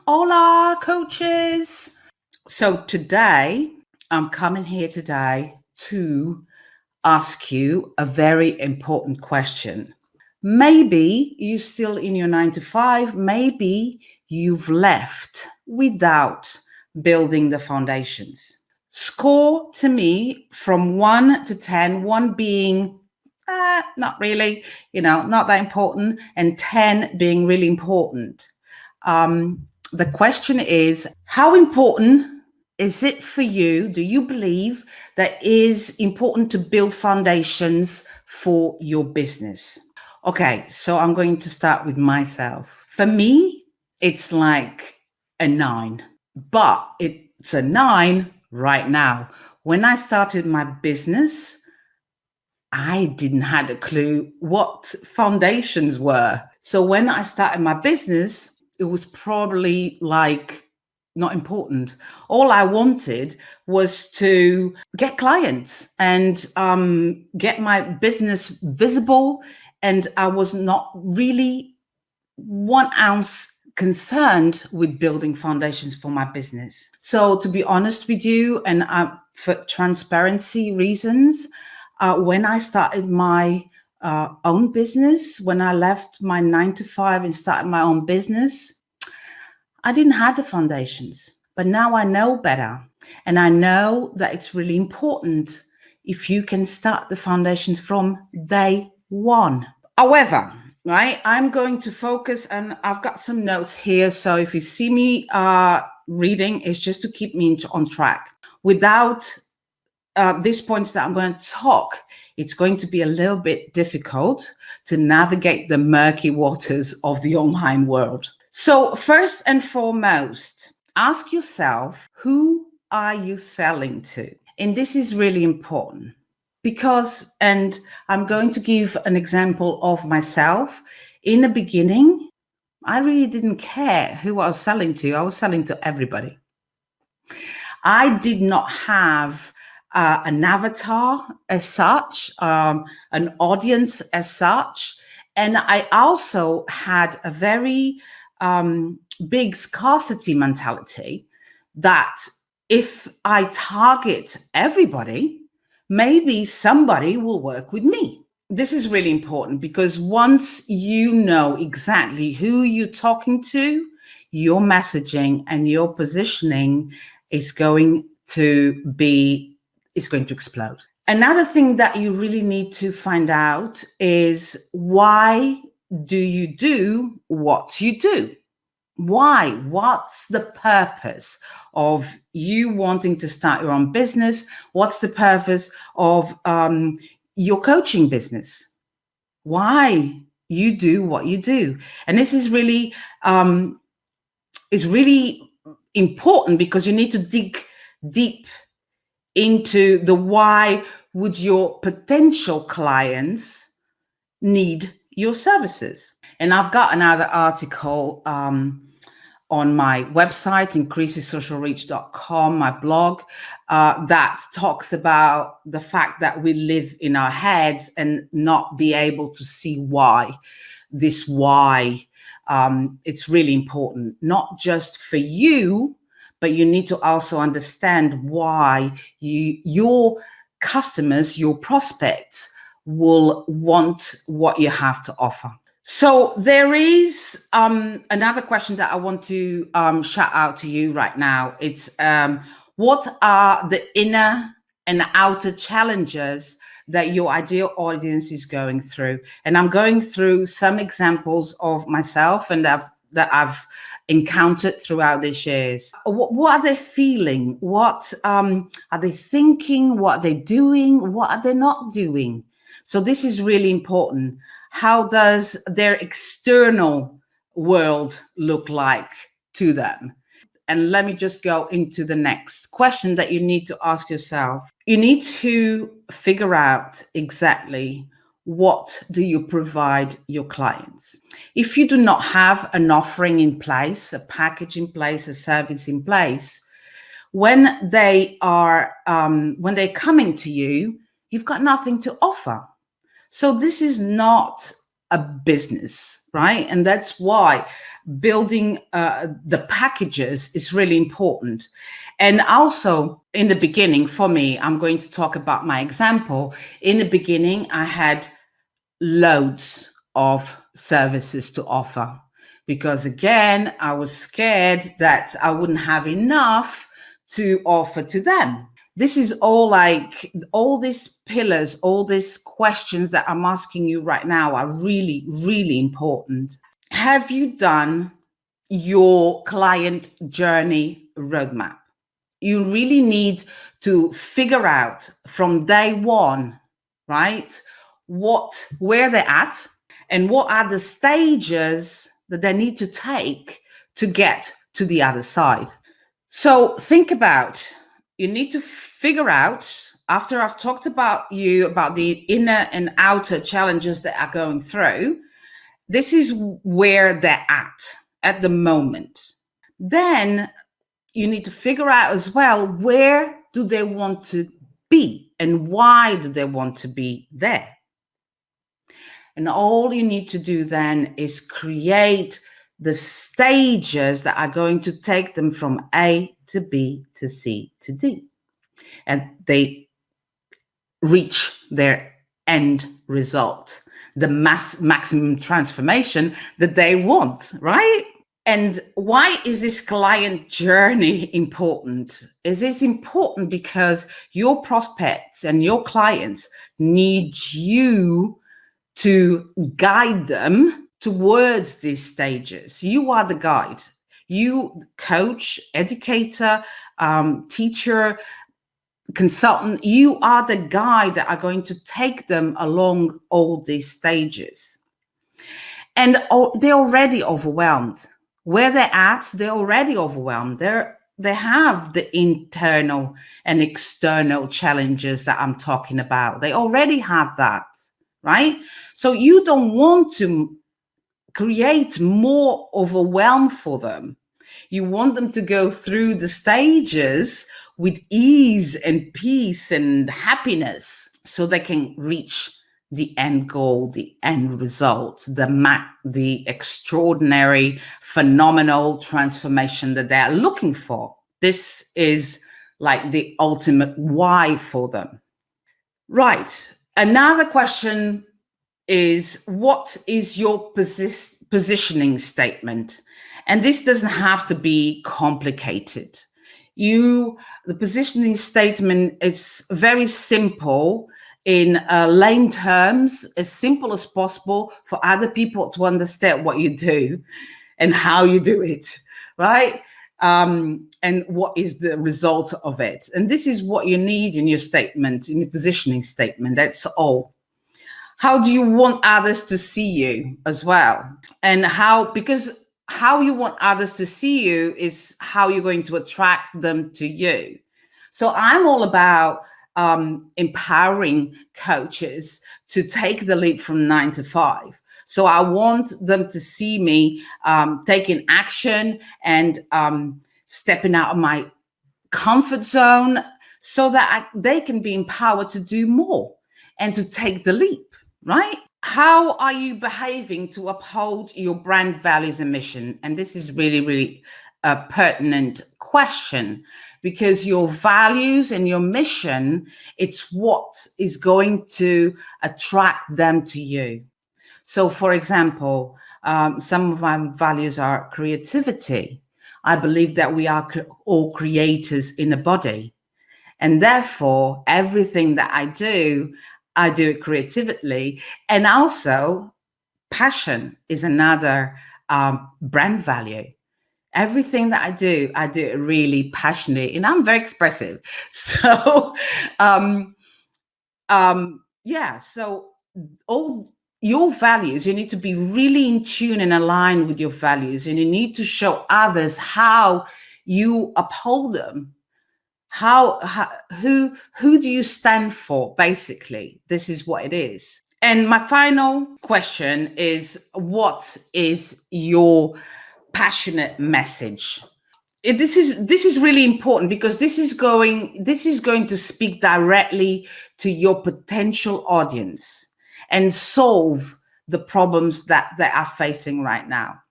Hola, coaches. So today, I'm coming here today to ask you a very important question. Maybe you're still in your 9 to 5, maybe you've left without building the foundations. Score to me from 1 to 10, 1 being not really, not that important, and 10 being really important. The question is, how important is it for you? Do you believe that is important to build foundations for your business? Okay, so I'm going to start with myself. For me, it's like a 9, but it's a 9 right now. When I started my business, I didn't have a clue what foundations were. So when I started my business, it was probably like not important. All I wanted was to get clients and get my business visible. And I was not really 1 ounce concerned with building foundations for my business. So to be honest with you, and for transparency reasons, when I started my own business, when I left my 9 to 5 and started my own business, I didn't have the foundations. But now I know better. And I know that it's really important if you can start the foundations from day one. However, right, I'm going to focus, and I've got some notes here. So if you see me reading, it's just to keep me on track. Without these points that I'm going to talk, it's going to be a little bit difficult to navigate the murky waters of the online world. So first and foremost, ask yourself, who are you selling to? And this is really important because, and I'm going to give an example of myself. In the beginning, I really didn't care who I was selling to. I was selling to everybody. I did not have an avatar as such, an audience as such. And I also had a very big scarcity mentality that if I target everybody, maybe somebody will work with me. This is really important because once you know exactly who you're talking to, your messaging and your positioning is going to explode. Another thing that you really need to find out is, why do you do what you do? Why? What's the purpose of you wanting to start your own business? What's the purpose of your coaching business? Why you do what you do? And this is really important because you need to dig deep into the why would your potential clients need your services. And I've got another article on my website, increasesocialreach.com, my blog, that talks about the fact that we live in our heads and not be able to see why. This why, it's really important, not just for you, but you need to also understand why your customers, your prospects will want what you have to offer. So there is another question that I want to shout out to you right now. It's what are the inner and outer challenges that your ideal audience is going through? And I'm going through some examples of myself and that I've encountered throughout these years. What are they feeling? What are they thinking? What are they doing? What are they not doing? So this is really important. How does their external world look like to them? And let me just go into the next question that you need to ask yourself. You need to figure out exactly what do you provide your clients. If you do not have an offering in place, a package in place, a service in place, when they're coming to you, you've got nothing to offer. So this is not a business, right? And that's why building the packages is really important. And also in the beginning, for me, I'm going to talk about my example. In the beginning, I had loads of services to offer because, again, I was scared that I wouldn't have enough to offer to them. This is all like all these pillars, all these questions that I'm asking you right now are really, really important. Have you done your client journey roadmap? You really need to figure out from day one, right, where they're at and what are the stages that they need to take to get to the other side. So think about, you need to figure out, after I've talked about the inner and outer challenges that are going through, this is where they're at the moment. Then you need to figure out as well, where do they want to be and why do they want to be there? And all you need to do then is create the stages that are going to take them from A to B to C to D. And they reach their end result, the maximum transformation that they want, right? And why is this client journey important? It is important because your prospects and your clients need you to guide them towards these stages. You are the guide. You, coach, educator, teacher, consultant, you are the guide that are going to take them along all these stages. And they're already overwhelmed. Where they're at, they're already overwhelmed. They have the internal and external challenges that I'm talking about. They already have that, right? So you don't want to create more overwhelm for them. You want them to go through the stages with ease and peace and happiness so they can reach the end goal, the end result, the extraordinary, phenomenal transformation that they're looking for. This is like the ultimate why for them. Right. Another question is, what is your positioning statement? And this doesn't have to be complicated. The positioning statement is very simple, in lame terms, as simple as possible for other people to understand what you do and how you do it, right? And what is the result of it. And this is what you need in your statement, in your positioning statement. That's all. How do you want others to see you as well? And because how you want others to see you is how you're going to attract them to you. So I'm all about empowering coaches to take the leap from 9 to 5. So I want them to see me taking action and stepping out of my comfort zone so that they can be empowered to do more and to take the leap, right? How are you behaving to uphold your brand values and mission? And this is really, really a pertinent question, because your values and your mission, it's what is going to attract them to you. So, for example, some of my values are creativity. I believe that we are all creators in a body. And therefore, everything that I do it creatively. And also, passion is another brand value. Everything that I do it really passionately, and I'm very expressive. So, so all your values, you need to be really in tune and aligned with your values, and you need to show others how you uphold them. Who do you stand for? Basically, this is what it is. And my final question is, what is your passionate message? This is really important, because this is going to speak directly to your potential audience and solve the problems that they are facing right now.